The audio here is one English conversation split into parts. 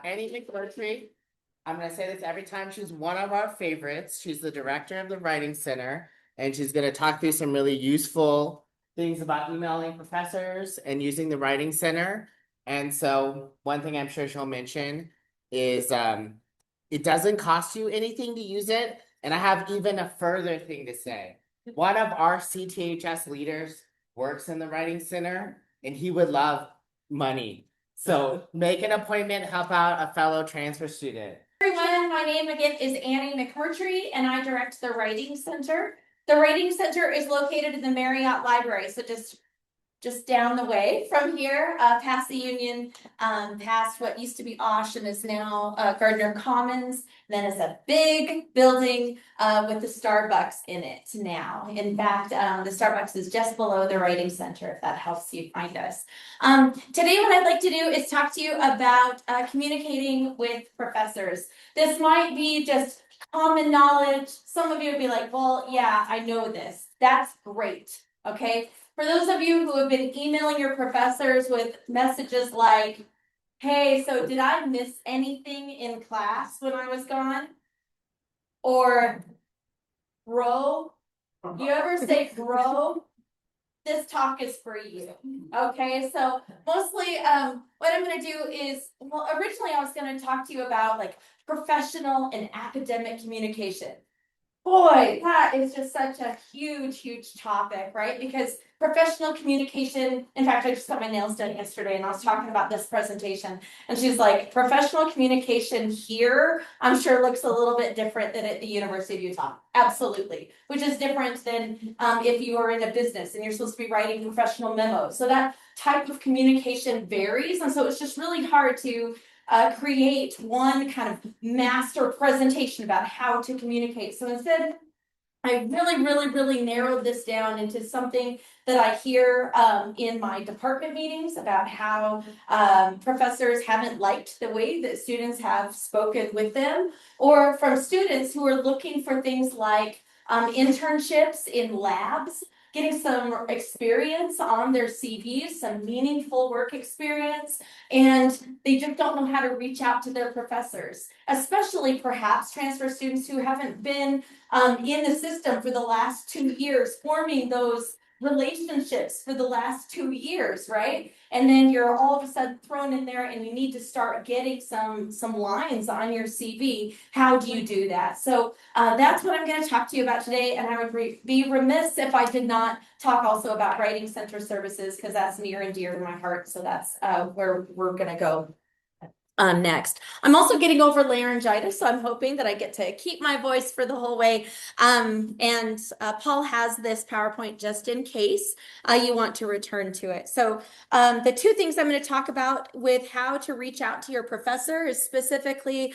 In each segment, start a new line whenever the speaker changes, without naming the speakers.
Annie McMurtrey. I'm going to say this every time. She's one of our favorites. She's the director of the Writing Center, and she's going to talk through some really useful things about emailing professors and using the Writing Center. And so one thing I'm sure she'll mention is it doesn't cost you anything to use it. And I have even a further thing to say. One of our CTHS leaders works in the Writing Center, and he would love money. So make an appointment, help out a fellow transfer student.
Everyone, my name again is Annie McMurtrey, and I direct the Writing Center. The Writing Center is located in the Marriott Library, so just down the way from here, past the Union, past what used to be Osh and is now Gardner Commons. Then it's a big building with the Starbucks in it now. In fact, the Starbucks is just below the Writing Center, if that helps you find us. Today, what I'd like to do is talk to you about communicating with professors. This might be just common knowledge. Some of you would be like, well, yeah, I know this. That's great, okay? For those of you who have been emailing your professors with messages like, hey, so did I miss anything in class when I was gone? Or, bro, you ever say bro? This talk is for you. Okay, so mostly what I'm going to do is, well, originally I was going to talk to you about like professional and academic communication. Boy, that is just such a huge topic, right? Because professional communication, in fact, I just got my nails done yesterday and I was talking about this presentation and she's like, professional communication here, I'm sure looks a little bit different than at the University of Utah. Absolutely. Which is different than if you are in a business and you're supposed to be writing professional memos. So that type of communication varies. And so it's just really hard to create one kind of master presentation about how to communicate. So instead, I really narrowed this down into something that I hear in my department meetings about how professors haven't liked the way that students have spoken with them, or from students who are looking for things like internships in labs, getting some experience on their CVs, some meaningful work experience, and they just don't know how to reach out to their professors, especially perhaps transfer students who haven't been in the system for the last 2 years, forming those relationships for the last 2 years, right? And then you're all of a sudden thrown in there and you need to start getting some lines on your CV. How do you do that? So that's what I'm going to talk to you about today, and I would be remiss if I did not talk also about Writing Center services, because that's near and dear to my heart. So that's where we're going to go next. I'm also getting over laryngitis, so I'm hoping that I get to keep my voice for the whole way. And Paul has this PowerPoint just in case you want to return to it. So the two things I'm going to talk about with how to reach out to your professor is specifically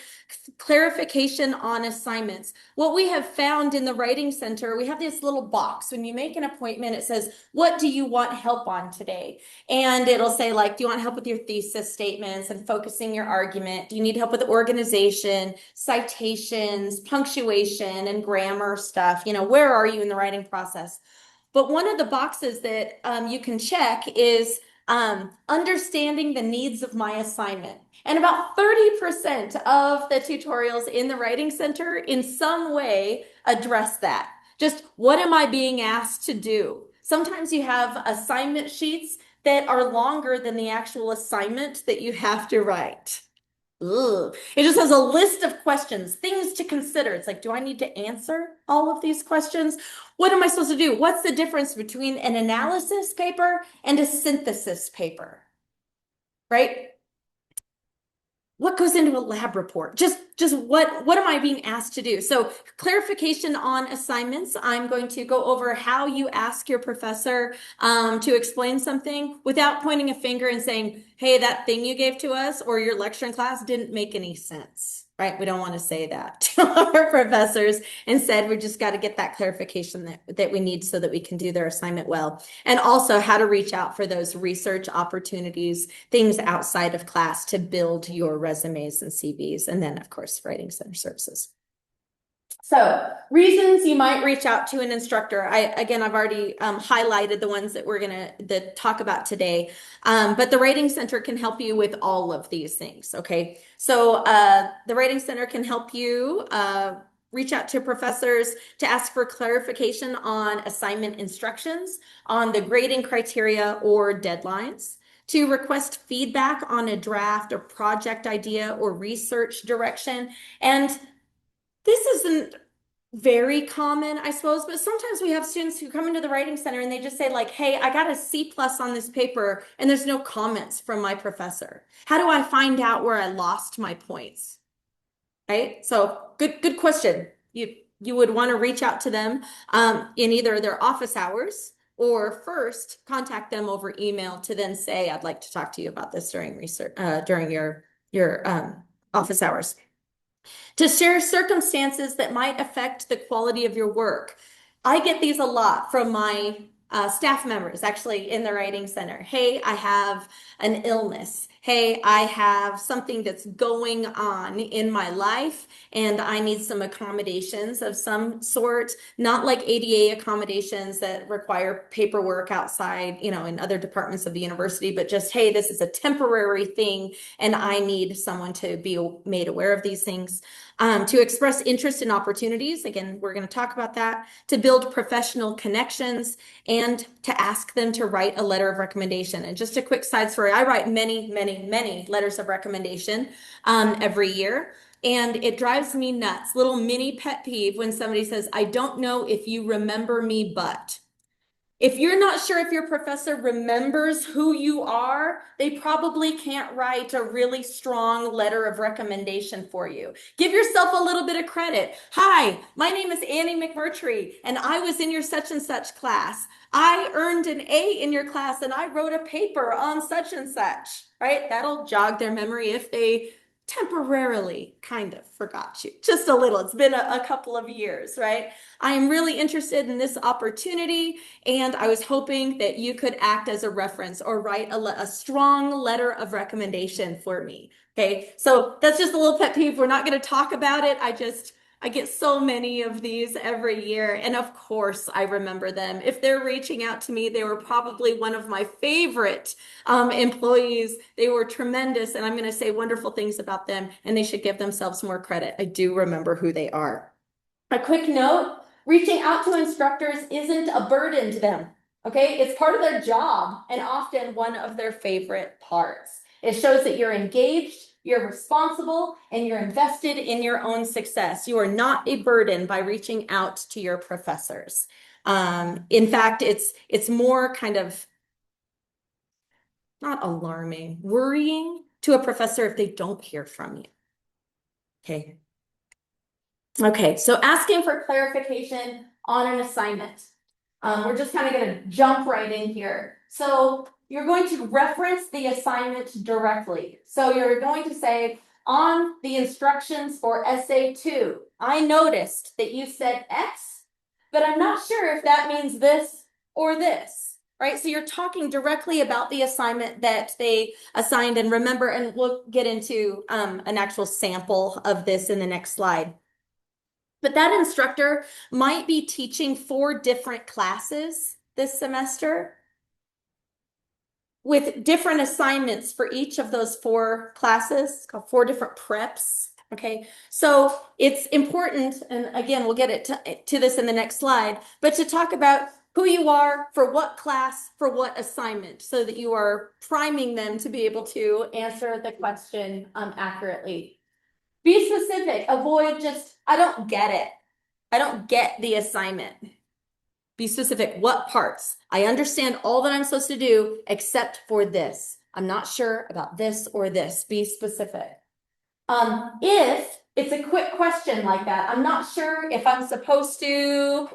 clarification on assignments. What we have found in the Writing Center, we have this little box. When you make an appointment, it says, what do you want help on today? And it'll say, like, do you want help with your thesis statements and focusing your argument? Do you need help with organization, citations, punctuation, and grammar stuff? You know, where are you in the writing process? But one of the boxes that you can check is understanding the needs of my assignment. And about 30% of the tutorials in the Writing Center in some way address that. Just what am I being asked to do? Sometimes you have assignment sheets that are longer than the actual assignment that you have to write. Ugh. It just has a list of questions, things to consider. It's like, do I need to answer all of these questions? What am I supposed to do? What's the difference between an analysis paper and a synthesis paper? Right? What goes into a lab report? Just what am I being asked to do? So clarification on assignments. I'm going to go over how you ask your professor to explain something without pointing a finger and saying, hey, that thing you gave to us or your lecture in class didn't make any sense, right? We don't want to say that to our professors. Instead, we just got to get that clarification that we need so that we can do their assignment well. And also how to reach out for those research opportunities, things outside of class to build your resumes and CVs. And then, of course, Writing Center services. So, reasons you might reach out to an instructor. I've already highlighted the ones that we're gonna talk about today. But the Rating Center can help you with all of these things. Okay, so the Rating Center can help you reach out to professors to ask for clarification on assignment instructions, on the grading criteria or deadlines, to request feedback on a draft or project idea or research direction. And this isn't very common, I suppose, but sometimes we have students who come into the writing center and they just say like, hey, I got a C plus on this paper and there's no comments from my professor. How do I find out where I lost my points? Right? So good question. You would want to reach out to them in either their office hours or first contact them over email to then say, I'd like to talk to you about this during research during your office hours. To share circumstances that might affect the quality of your work. I get these a lot from my staff members actually in the writing center. Hey, I have an illness. Hey, I have something that's going on in my life and I need some accommodations of some sort, not like ADA accommodations that require paperwork outside, in other departments of the university, but just, hey, this is a temporary thing and I need someone to be made aware of these things. To express interest in opportunities. Again, we're going to talk about that. To build professional connections and to ask them to write a letter of recommendation. And just a quick side story, I write many, many, many letters of recommendation every year. And it drives me nuts. Little mini pet peeve when somebody says, I don't know if you remember me, but. If you're not sure if your professor remembers who you are, they probably can't write a really strong letter of recommendation for you. Give yourself a little bit of credit. Hi, my name is Annie McMurtrey, and I was in your such and such class. I earned an A in your class, and I wrote a paper on such and such, right? That'll jog their memory if they temporarily kind of forgot you just a little. It's been a couple of years, right? I am really interested in this opportunity. And I was hoping that you could act as a reference or write a strong letter of recommendation for me. Okay, so that's just a little pet peeve. We're not going to talk about it. I get so many of these every year. And of course, I remember them. If they're reaching out to me, they were probably one of my favorite employees. They were tremendous. And I'm going to say wonderful things about them. And they should give themselves more credit. I do remember who they are. A quick note, reaching out to instructors isn't a burden to them. Okay, it's part of their job and often one of their favorite parts. It shows that you're engaged, you're responsible, and you're invested in your own success. You are not a burden by reaching out to your professors. In fact, it's more kind of not alarming, worrying to a professor if they don't hear from you. Okay. Okay, so asking for clarification on an assignment. We're just kind of going to jump right in here. So you're going to reference the assignment directly. So you're going to say, on the instructions for essay 2, I noticed that you said X, but I'm not sure if that means this or this, right? So you're talking directly about the assignment that they assigned. And remember, and we'll get into an actual sample of this in the next slide. But that instructor might be teaching 4 different classes this semester with different assignments for each of those 4 classes. It's called 4 different preps. Okay, so it's important, and again, we'll get to this in the next slide, but to talk about who you are for what class, for what assignment, so that you are priming them to be able to answer the question accurately. Be specific, avoid just, I don't get it. I don't get the assignment. Be specific. What parts? I understand all that I'm supposed to do except for this. I'm not sure about this or this. Be specific. If it's a quick question like that, I'm not sure if I'm supposed to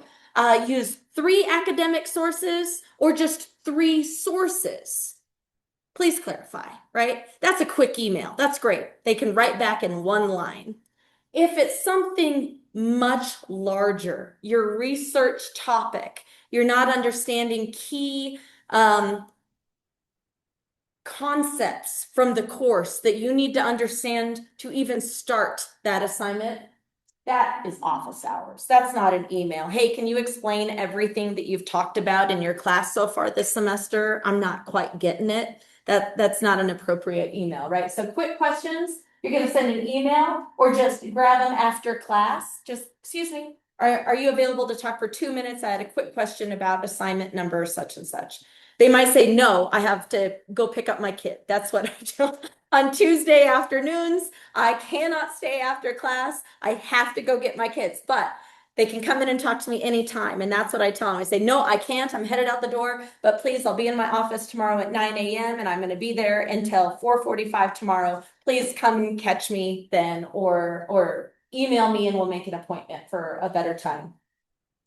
use 3 academic sources or just 3 sources. Please clarify, right? That's a quick email. That's great. They can write back in 1 line. If it's something much larger, your research topic, you're not understanding key concepts from the course that you need to understand to even start that assignment, That is office hours. That's not an email. Hey, can you explain everything that you've talked about in your class so far this semester? I'm not quite getting it. That's not an appropriate email, right? So quick questions, you're gonna send an email or just grab them after class. Just, excuse me, are you available to talk for 2 minutes? I had a quick question about assignment number such and such. They might say, no, I have to go pick up my kid. That's what I do. On Tuesday afternoons, I cannot stay after class. I have to go get my kids, but they can come in and talk to me anytime. And that's what I tell them. I say, no, I can't. I'm headed out the door, but please, I'll be in my office tomorrow at 9 a.m. and I'm going to be there until 4:45 tomorrow. Please come and catch me then or email me and we'll make an appointment for a better time.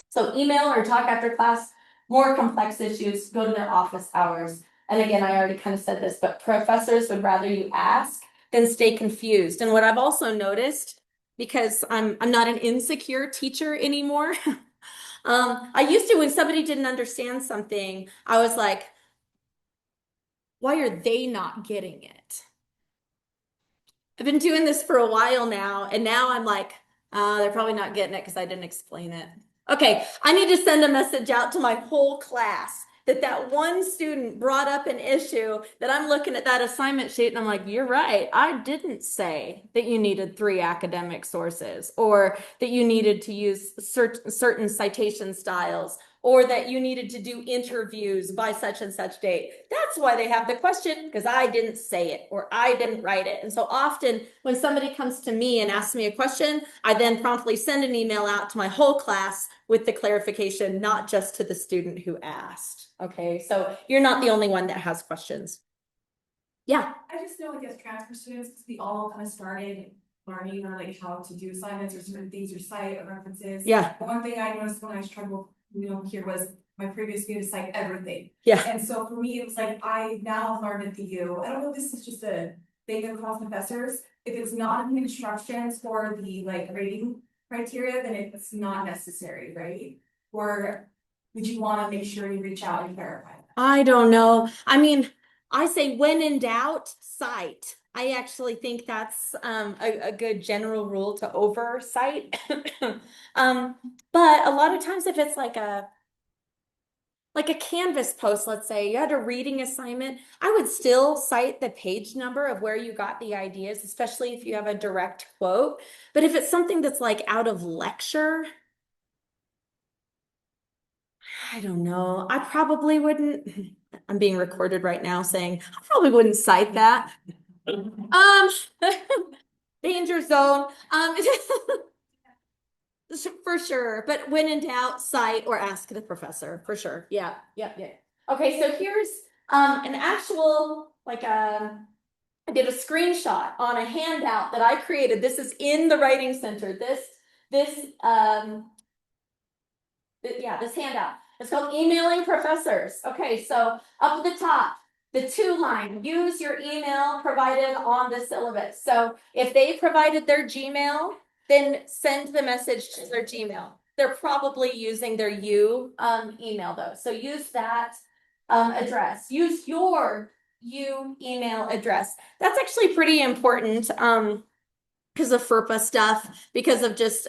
So email or talk after class, more complex issues, go to their office hours. And again, I already kind of said this, but professors would rather you ask than stay confused. And what I've also noticed, because I'm not an insecure teacher anymore. I used to, when somebody didn't understand something, I was like, why are they not getting it? I've been doing this for a while now, and now I'm like, they're probably not getting it because I didn't explain it. Okay, I need to send a message out to my whole class that one student brought up an issue that I'm looking at that assignment sheet and I'm like, you're right. I didn't say that you needed 3 academic sources or that you needed to use certain citation styles or that you needed to do interviews by such and such date. That's why they have the question, because I didn't say it or I didn't write it. And so often when somebody comes to me and asks me a question, I then promptly send an email out to my whole class with the clarification, not just to the student who asked. Okay, so you're not the only one that has questions. Yeah.
I just know like as transfer students, because we all kind of started learning or like how to do assignments or certain things or cite or references.
Yeah.
The one thing I noticed when I struggled, here was my previous view to cite everything.
Yeah.
And so for me, it was like, I now learned at the U, I don't know if this is just a thing across professors. If it's not in the instructions for the like rating criteria, then it's not necessary, right? Or would you want to make sure you reach out and verify that?
I don't know. I mean, I say when in doubt, cite. I actually think that's a good general rule to oversight. But a lot of times if it's like a Canvas post, let's say you had a reading assignment, I would still cite the page number of where you got the ideas, especially if you have a direct quote. But if it's something that's like out of lecture, I don't know. I probably wouldn't. I'm being recorded right now saying I probably wouldn't cite that. Danger zone. For sure. But when in doubt, cite or ask the professor for sure. Yeah. Okay, so here's an actual I did a screenshot on a handout that I created. This is in the Writing Center. This handout. It's called Emailing Professors. Okay, so up at the top, the 2-line, use your email provided on the syllabus. So if they provided their Gmail, then send the message to their Gmail. They're probably using their email though. So use that address. Use your email address. That's actually pretty important because of FERPA stuff, because of just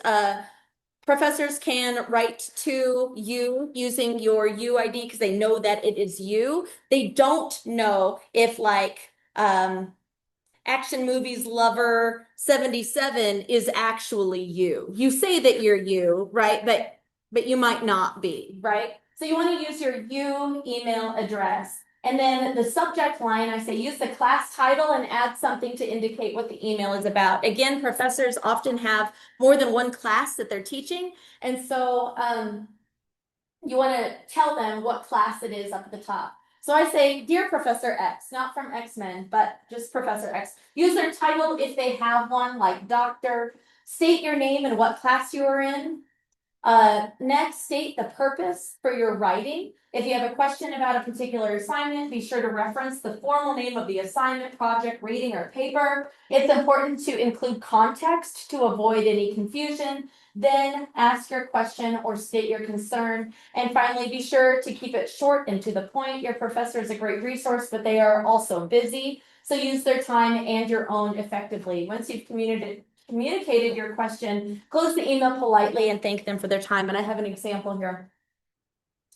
professors can write to you using your UID because they know that it is you. They don't know if Action Movies Lover 77 is actually you. You say that you're you, right? But you might not be, right? So you want to use your email address. And then the subject line, I say use the class title and add something to indicate what the email is about. Again, professors often have more than one class that they're teaching. And so you want to tell them what class it is up at the top. So I say, Dear Professor X, not from X-Men, but just Professor X. Use their title if they have one, like doctor. State your name and what class you are in. Next, state the purpose for your writing. If you have a question about a particular assignment, be sure to reference the formal name of the assignment, project, reading, or paper. It's important to include context to avoid any confusion. Then ask your question or state your concern. And finally, be sure to keep it short and to the point. Your professor is a great resource, but they are also busy. So use their time and your own effectively. Once you've communicated your question, close the email politely and thank them for their time. And I have an example here.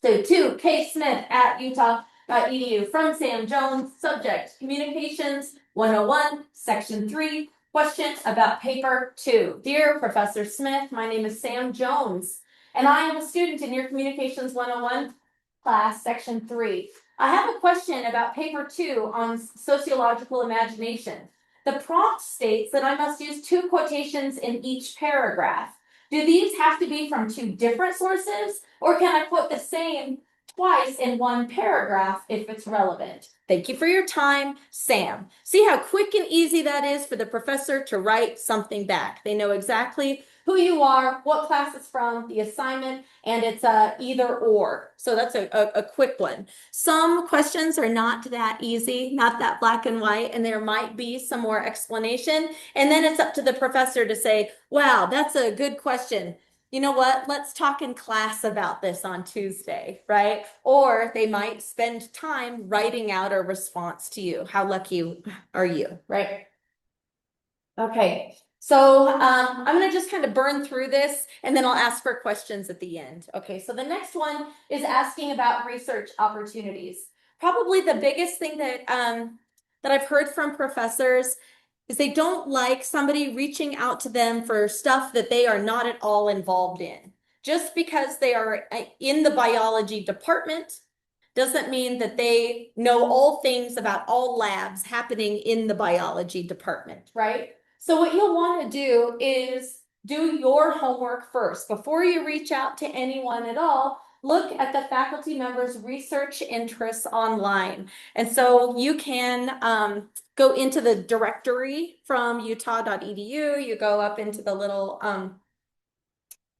So to K Smith at utah.edu from Sam Jones, subject communications 101, section 3, question about paper 2. Dear Professor Smith, my name is Sam Jones, and I am a student in your communications 101 class, section 3. I have a question about paper 2 on sociological imagination. The prompt states that I must use 2 quotations in each paragraph. Do these have to be from 2 different sources, or can I quote the same twice in 1 paragraph if it's relevant? Thank you for your time, Sam. See how quick and easy that is for the professor to write something back. They know exactly who you are, what class it's from, the assignment, and it's either or. So that's a quick one. Some questions are not that easy, not that black and white, and there might be some more explanation. And then it's up to the professor to say, wow, that's a good question. You know what? Let's talk in class about this on Tuesday, right? Or they might spend time writing out a response to you. How lucky are you, right? Okay, so I'm going to just kind of burn through this and then I'll ask for questions at the end. Okay, so the next one is asking about research opportunities. Probably the biggest thing that I've heard from professors is they don't like somebody reaching out to them for stuff that they are not at all involved in. Just because they are in the biology department doesn't mean that they know all things about all labs happening in the biology department, right? So what you'll want to do is do your homework first. Before you reach out to anyone at all, look at the faculty members' research interests online. And so you can go into the directory from utah.edu. You go up into the little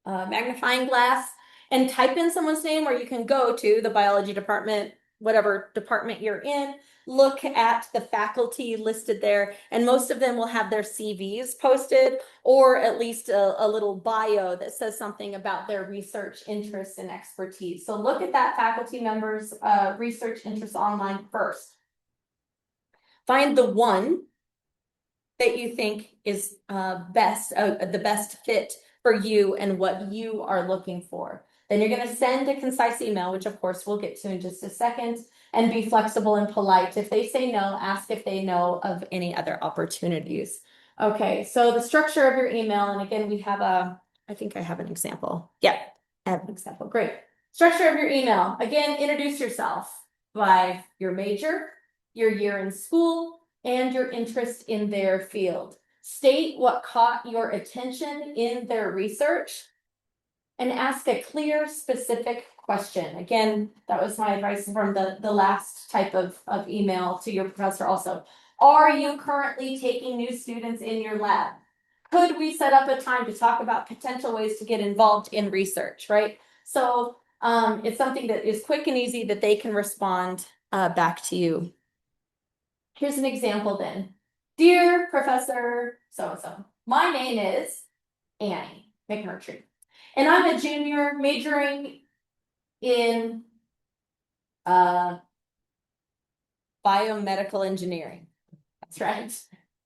magnifying glass and type in someone's name, or you can go to the biology department, whatever department you're in, look at the faculty listed there, and most of them will have their CVs posted, or at least a little bio that says something about their research interests and expertise. So look at that faculty member's research interests online first. Find the one that you think is the best fit for you and what you are looking for. Then you're going to send a concise email, which of course we'll get to in just a second, and be flexible and polite. If they say no, ask if they know of any other opportunities. Okay, so the structure of your email, and again, I think I have an example. Yeah, I have an example. Great. Structure of your email. Again, introduce yourself by your major, your year in school, and your interest in their field. State what caught your attention in their research and ask a clear, specific question. Again, that was my advice from the last type of email to your professor also. Are you currently taking new students in your lab? Could we set up a time to talk about potential ways to get involved in research, right? So it's something that is quick and easy that they can respond back to you. Here's an example then. Dear Professor so-and-so, my name is Annie McMurtrey, and I'm a junior majoring in biomedical engineering. That's right.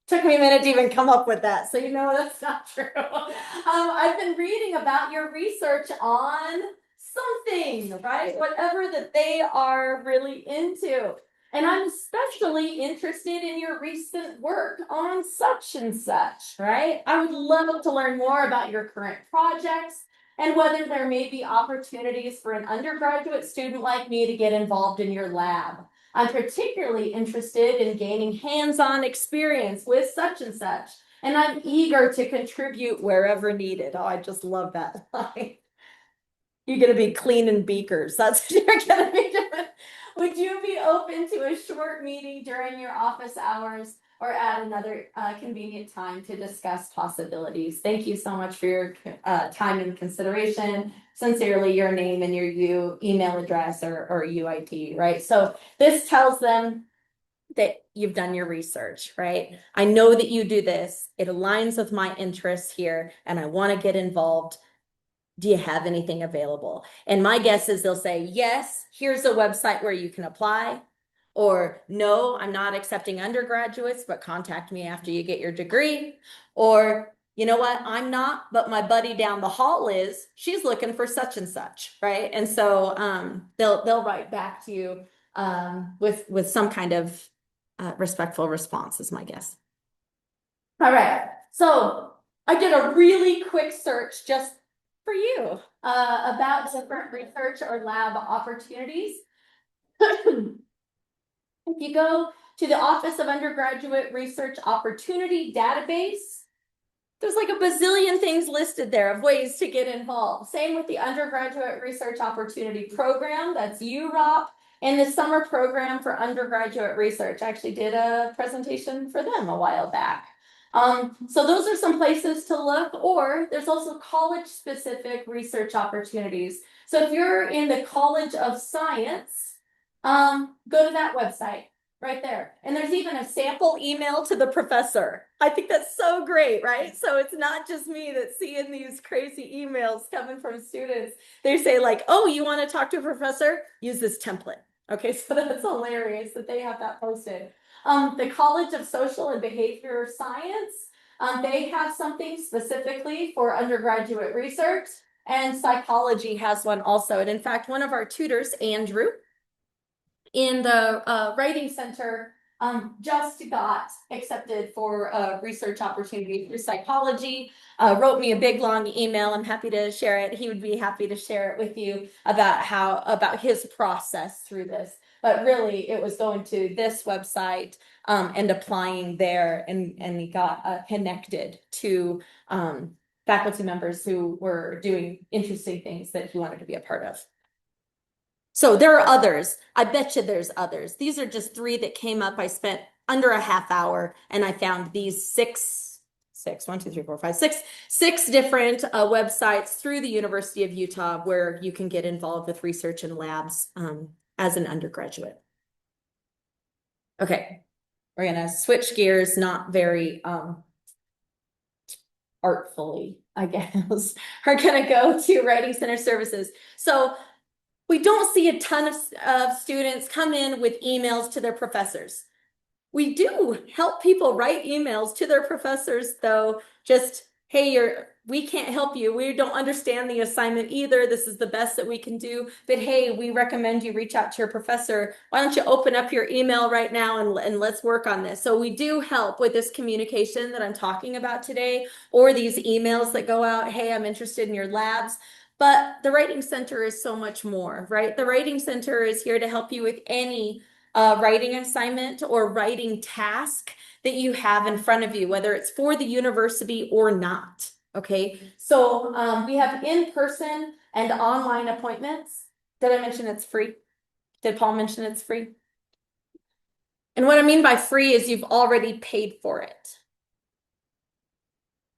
Took me a minute to even come up with that, so you know that's not true. I've been reading about your research on something, right? Whatever that they are really into. And I'm especially interested in your recent work on such and such, right? I would love to learn more about your current projects and whether there may be opportunities for an undergraduate student like me to get involved in your lab. I'm particularly interested in gaining hands-on experience with such and such, and I'm eager to contribute wherever needed. Oh, I just love that line. You're going to be cleaning beakers. That's what you're going to be doing. Would you be open to a short meeting during your office hours or at another convenient time to discuss possibilities? Thank you so much for your time and consideration. Sincerely, your name and your email address or UIT, right? So this tells them that you've done your research, right? I know that you do this. It aligns with my interests here, and I want to get involved. Do you have anything available? And my guess is they'll say, yes, here's a website where you can apply. Or no, I'm not accepting undergraduates, but contact me after you get your degree. Or you know what, I'm not, but my buddy down the hall is, she's looking for such and such, right? And so they'll write back to you with some kind of respectful response is my guess. All right, so I did a really quick search just for you about different research or lab opportunities. If you go to the Office of Undergraduate Research Opportunity database, there's like a bazillion things listed there of ways to get involved. Same with the Undergraduate Research Opportunity Program, that's UROP, and the Summer Program for Undergraduate Research. I actually did a presentation for them a while back. So those are some places to look, or there's also college-specific research opportunities. So if you're in the College of Science, go to that website right there. And there's even a sample email to the professor. I think that's so great, right? So it's not just me that's seeing these crazy emails coming from students. They say like, oh, you want to talk to a professor? Use this template. Okay, so that's hilarious that they have that posted. The College of Social and Behavior Science, they have something specifically for undergraduate research, and psychology has one also. And in fact, one of our tutors, Andrew, in the writing center, just got accepted for a research opportunity through psychology, wrote me a big long email. I'm happy to share it. He would be happy to share it with you about his process through this. But really, it was going to this website and applying there, and he got connected to faculty members who were doing interesting things that he wanted to be a part of. So there are others. I bet you there's others. These are just 3 that came up. I spent under a half hour and I found these six different websites through the University of Utah where you can get involved with research and labs as an undergraduate. Okay, we're gonna switch gears, not very artfully, I guess. We're gonna go to Writing Center Services. So we don't see a ton of students come in with emails to their professors. We do help people write emails to their professors, though, just, hey, we can't help you. We don't understand the assignment either. This is the best that we can do. But hey, we recommend you reach out to your professor. Why don't you open up your email right now and let's work on this. So we do help with this communication that I'm talking about today, or these emails that go out, hey, I'm interested in your labs. But the Writing Center is so much more, right? The Writing Center is here to help you with any writing assignment or writing task that you have in front of you, whether it's for the university or not. Okay, so we have in-person and online appointments. Did I mention it's free? Did Paul mention it's free? And what I mean by free is you've already paid for it.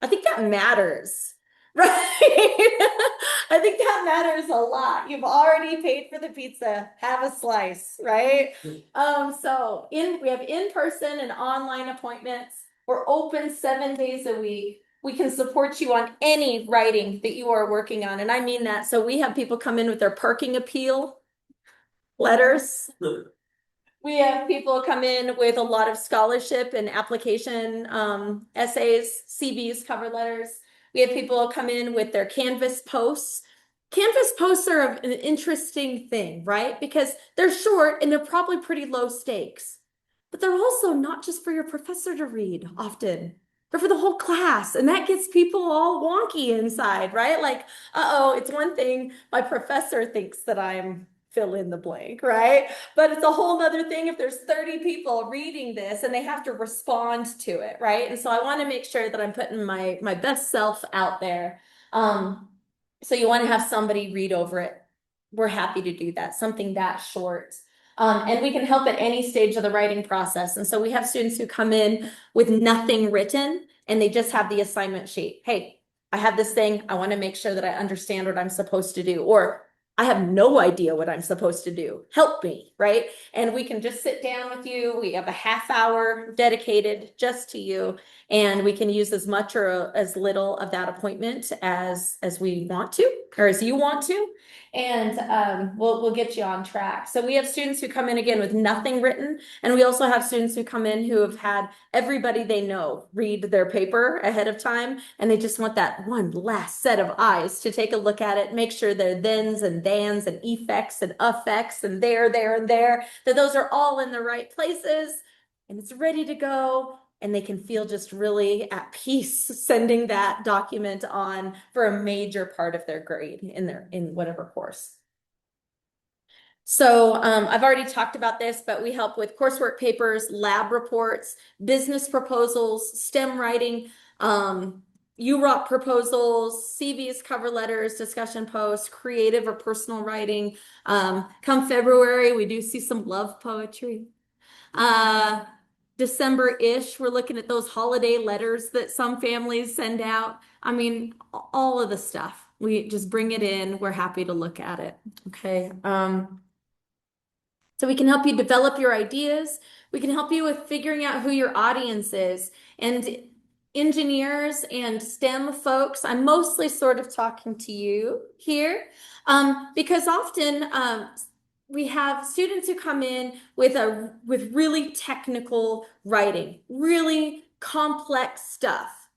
I think that matters, right? I think that matters a lot. You've already paid for the pizza, have a slice, right? So we have in-person and online appointments. We're open 7 days a week. We can support you on any writing that you are working on. And I mean that. So we have people come in with their parking appeal letters. We have people come in with a lot of scholarship and application essays, CVs, cover letters. We have people come in with their Canvas posts. Canvas posts are an interesting thing, right? Because they're short and they're probably pretty low stakes. But they're also not just for your professor to read often. They're for the whole class. And that gets people all wonky inside, right? Like, uh-oh, it's one thing my professor thinks that I'm fill in the blank, right? But it's a whole other thing if there's 30 people reading this and they have to respond to it, right? And so I want to make sure that I'm putting my best self out there. So you want to have somebody read over it. We're happy to do that, something that short. And we can help at any stage of the writing process. And so we have students who come in with nothing written and they just have the assignment sheet. Hey, I have this thing. I want to make sure that I understand what I'm supposed to do. Or I have no idea what I'm supposed to do. Help me, right? And we can just sit down with you. We have a half hour dedicated just to you, and we can use as much or as little of that appointment as we want to, or as you want to. And we'll get you on track. So we have students who come in again with nothing written, and we also have students who come in who have had everybody they know read their paper ahead of time, and they just want that one last set of eyes to take a look at it, make sure their thens and thans and effects and affects and there, and there, that those are all in the right places and it's ready to go. And they can feel just really at peace sending that document on for a major part of their grade in whatever course. So I've already talked about this, but we help with coursework papers, lab reports, business proposals, STEM writing, UROC proposals, CVs, cover letters, discussion posts, creative or personal writing. Come February, we do see some love poetry. December-ish, we're looking at those holiday letters that some families send out. I mean, all of the stuff. We just bring it in. We're happy to look at it. Okay. So we can help you develop your ideas. We can help you with figuring out who your audience is. And engineers and STEM folks, I'm mostly sort of talking to you here, because often we have students who come in with really technical writing, really complex stuff.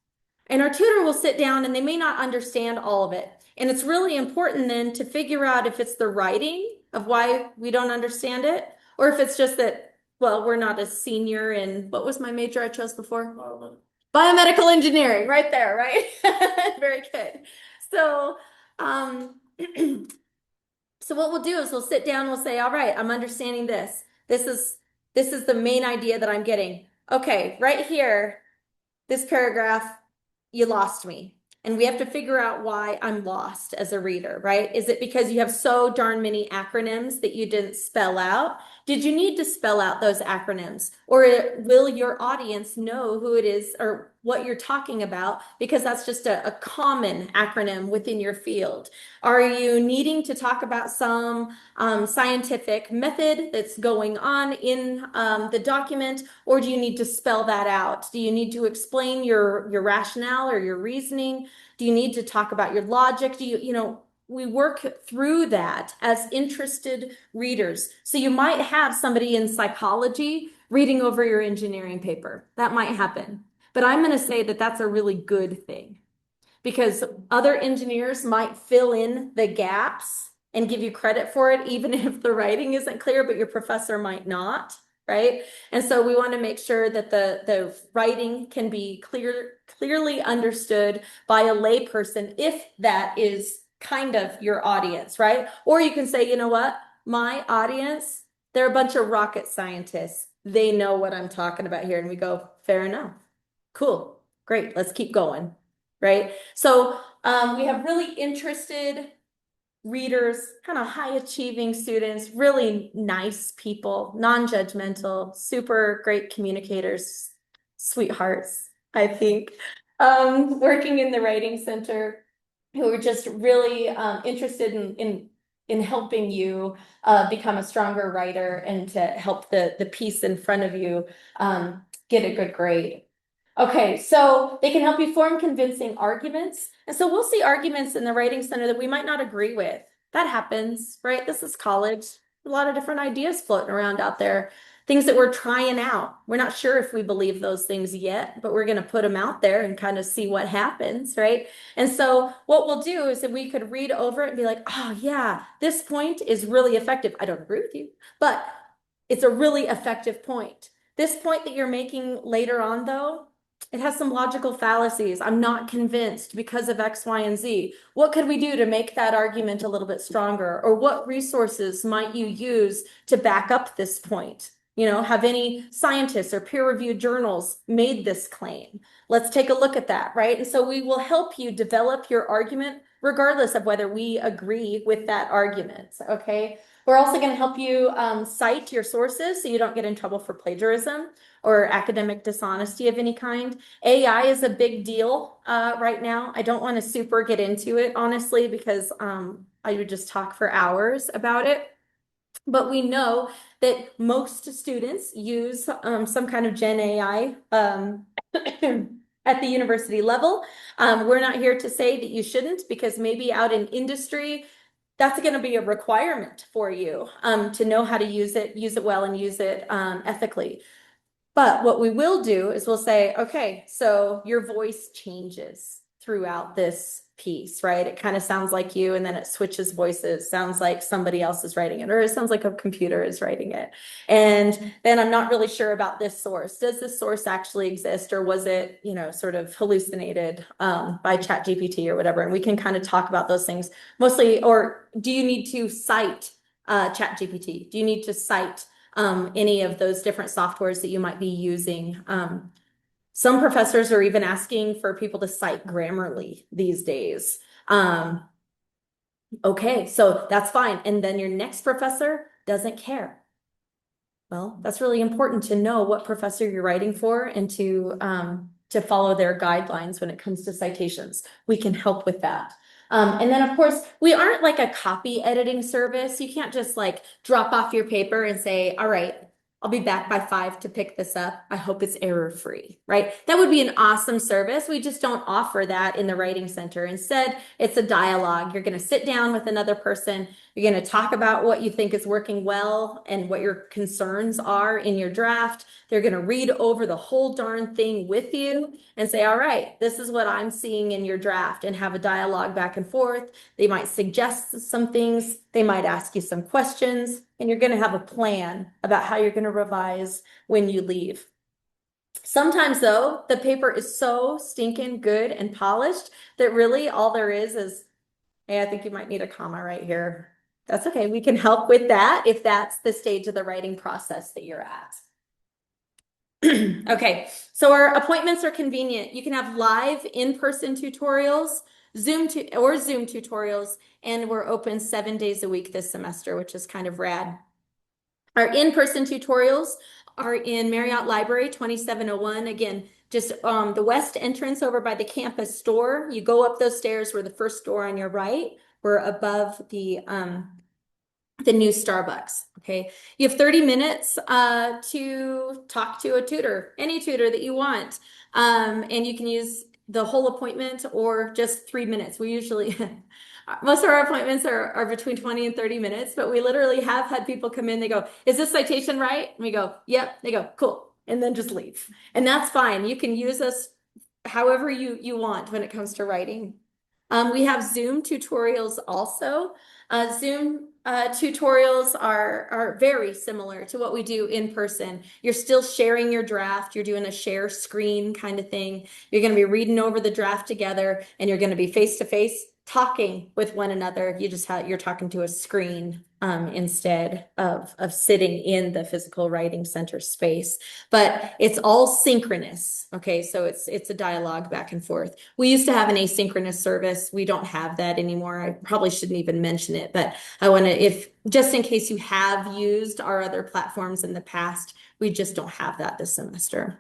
And our tutor will sit down and they may not understand all of it. And it's really important then to figure out if it's the writing of why we don't understand it, or if it's just that, well, we're not a senior in, what was my major I chose before? Biomedical engineering, right there, right? Very good. So, so what we'll do is we'll sit down, we'll say, all right, I'm understanding this. This is the main idea that I'm getting. Okay, right here, this paragraph, you lost me. And we have to figure out why I'm lost as a reader, right? Is it because you have so darn many acronyms that you didn't spell out? Did you need to spell out those acronyms? Or will your audience know who it is or what you're talking about? Because that's just a common acronym within your field. Are you needing to talk about some scientific method that's going on in the document? Or do you need to spell that out? Do you need to explain your rationale or your reasoning? Do you need to talk about your logic? We work through that as interested readers. So you might have somebody in psychology reading over your engineering paper. That might happen. But I'm going to say that that's a really good thing, because other engineers might fill in the gaps and give you credit for it, even if the writing isn't clear, but your professor might not, right? And so we want to make sure that the writing can be clearly understood by a layperson, if that is kind of your audience, right? Or you can say, you know what, my audience, they're a bunch of rocket scientists. They know what I'm talking about here. And we go, fair enough. Cool. Great. Let's keep going. Right. So we have really interested readers, kind of high achieving students, really nice people, non-judgmental, super great communicators, sweethearts, I think, working in the writing center, who are just really interested in helping you become a stronger writer and to help the piece in front of you get a good grade. Okay, so they can help you form convincing arguments. And so we'll see arguments in the writing center that we might not agree with. That happens, right? This is college. A lot of different ideas floating around out there, things that we're trying out. We're not sure if we believe those things yet, but we're going to put them out there and kind of see what happens, right? And so what we'll do is that we could read over it and be like, oh yeah, this point is really effective. I don't agree with you, but it's a really effective point. This point that you're making later on, though, it has some logical fallacies. I'm not convinced because of X, Y, and Z. What could we do to make that argument a little bit stronger? Or what resources might you use to back up this point? Have any scientists or peer-reviewed journals made this claim? Let's take a look at that, right? And so we will help you develop your argument regardless of whether we agree with that argument, okay? We're also going to help you cite your sources so you don't get in trouble for plagiarism or academic dishonesty of any kind. AI is a big deal right now. I don't want to super get into it, honestly, because I would just talk for hours about it. But we know that most students use some kind of Gen AI at the university level. We're not here to say that you shouldn't, because maybe out in industry, that's going to be a requirement for you to know how to use it well, and use it ethically. But what we will do is we'll say, okay, so your voice changes throughout this piece, right? It kind of sounds like you, and then it switches voices, sounds like somebody else is writing it, or it sounds like a computer is writing it. And then I'm not really sure about this source. Does this source actually exist, or was it, sort of hallucinated by ChatGPT or whatever? And we can kind of talk about those things mostly. Or do you need to cite ChatGPT? Do you need to cite any of those different softwares that you might be using? Some professors are even asking for people to cite Grammarly these days. Okay, so that's fine. And then your next professor doesn't care. Well, that's really important to know what professor you're writing for, and to follow their guidelines when it comes to citations. We can help with that. And then of course, we aren't like a copy editing service. You can't just like drop off your paper and say, all right, I'll be back by 5 to pick this up. I hope it's error-free, right? That would be an awesome service. We just don't offer that in the Writing Center. Instead, it's a dialogue. You're going to sit down with another person. You're going to talk about what you think is working well and what your concerns are in your draft. They're going to read over the whole darn thing with you and say, all right, this is what I'm seeing in your draft, and have a dialogue back and forth. They might suggest some things. They might ask you some questions, and you're going to have a plan about how you're going to revise when you leave. Sometimes though, the paper is so stinking good and polished that really all there is, hey, I think you might need a comma right here. That's okay. We can help with that if that's the stage of the writing process that you're at. Okay, so our appointments are convenient. You can have live in-person tutorials, Zoom tutorials, and we're open 7 days a week this semester, which is kind of rad. Our in-person tutorials are in Marriott Library, 2701. Again, just the west entrance over by the campus store. You go up those stairs, we're the first door on your right. We're above the new Starbucks, okay? You have 30 minutes to talk to a tutor, any tutor that you want. And you can use the whole appointment or just 3 minutes. We usually, most of our appointments are between 20 and 30 minutes, but we literally have had people come in, they go, is this citation right? And we go, yep. They go, cool. And then just leave. And that's fine. You can use us however you want when it comes to writing. We have Zoom tutorials also. Zoom tutorials are very similar to what we do in person. You're still sharing your draft. You're doing a share screen kind of thing. You're going to be reading over the draft together, and you're going to be face to face talking with one another. You're talking to a screen instead of sitting in the physical writing center space. But it's all synchronous. Okay, so it's a dialogue back and forth. We used to have an asynchronous service. We don't have that anymore. I probably shouldn't even mention it, but I want to, if just in case you have used our other platforms in the past, we just don't have that this semester.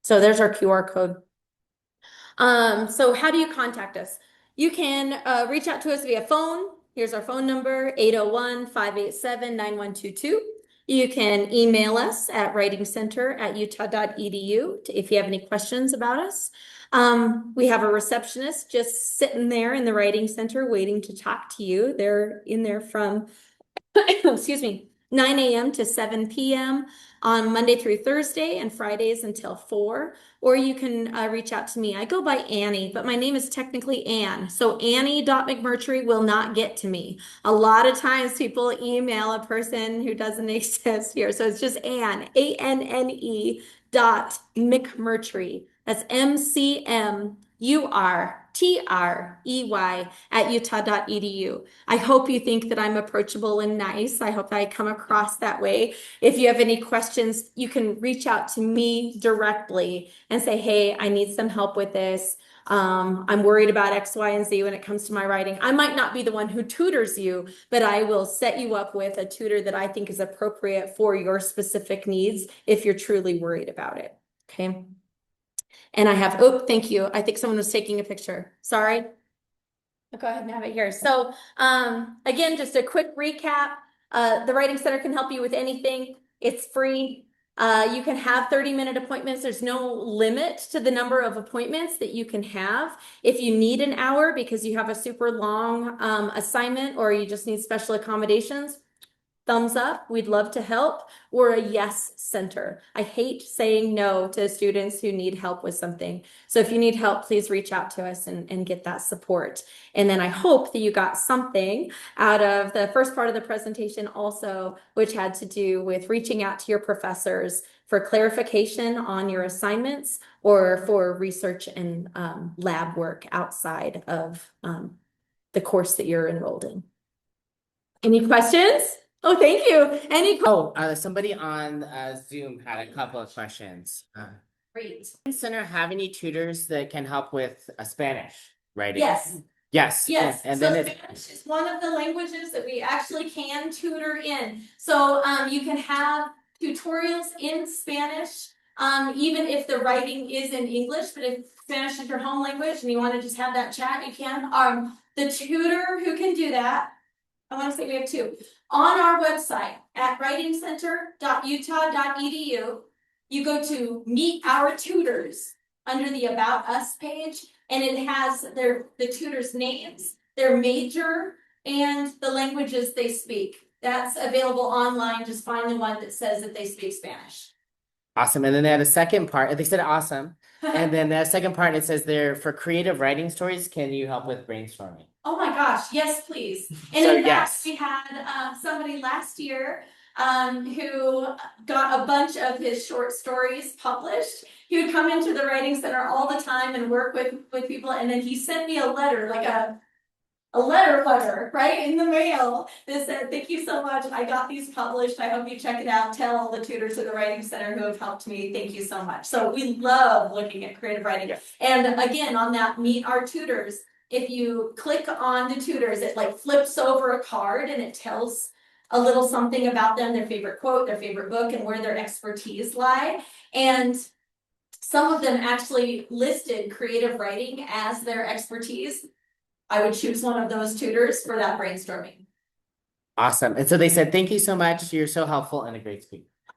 So there's our QR code. So how do you contact us? You can reach out to us via phone. Here's our phone number, 801-587-9122. You can email us at writingcenter@utah.edu if you have any questions about us. We have a receptionist just sitting there in the Writing Center waiting to talk to you. They're in there from, excuse me, 9 a.m. to 7 p.m. on Monday through Thursday, and Fridays until 4. Or you can reach out to me. I go by Annie, but my name is technically Ann. So Annie.McMurtrey will not get to me. A lot of times people email a person who doesn't exist here. So it's just Ann, ANNE.McMurtrey. That's McMurtrey. McMurtrey at utah.edu. I hope you think that I'm approachable and nice. I hope that I come across that way. If you have any questions, you can reach out to me directly and say, hey, I need some help with this. I'm worried about X, Y, and Z when it comes to my writing. I might not be the one who tutors you, but I will set you up with a tutor that I think is appropriate for your specific needs if you're truly worried about it. Okay. And I have, oh, thank you. I think someone was taking a picture. Sorry. I'll go ahead and have it here. So, again, just a quick recap. The Writing Center can help you with anything. It's free. You can have 30-minute appointments. There's no limit to the number of appointments that you can have. If you need an hour because you have a super long assignment or you just need special accommodations, thumbs up, we'd love to help. We're a yes center. I hate saying no to students who need help with something. So if you need help, please reach out to us and get that support. And then I hope that you got something out of the first part of the presentation also, which had to do with reaching out to your professors for clarification on your assignments or for research and lab work outside of the course that you're enrolled in. Any questions? Oh, thank you.
Somebody on Zoom had a couple of questions.
Great.
Does Center have any tutors that can help with Spanish writing?
Yes.
Yes.
Yes,
And
so
then
Spanish is one of the languages that we actually can tutor in. So you can have tutorials in Spanish, even if the writing is in English, but if Spanish is your home language and you want to just have that chat, you can. The tutor who can do that, I want to say we have two. On our website at writingcenter.utah.edu, you go to Meet Our Tutors under the About Us page, and it has the tutors' names, their major, and the languages they speak. That's available online. Just find the one that says that they speak Spanish.
awesome. And then they had a second part. They said awesome. And then the second part, it says there for creative writing stories, can you help with brainstorming?
Oh my gosh, yes, please. And
So,
in fact,
yes.
we had somebody last year who got a bunch of his short stories published. He would come into the Writing Center all the time and work with people, and then he sent me a letter, like a letter, right, in the mail that said, thank you so much. I got these published. I hope you check it out. Tell all the tutors at the Writing Center who have helped me. Thank you so much. So we love looking at creative writing.
Yes.
And again, on that Meet Our Tutors, if you click on the tutors, it like flips over a card and it tells a little something about them, their favorite quote, their favorite book, and where their expertise lie. And some of them actually listed creative writing as their expertise. I would choose one of those tutors for that brainstorming.
Awesome. And so they said, thank you so much. You're so helpful and a great speaker.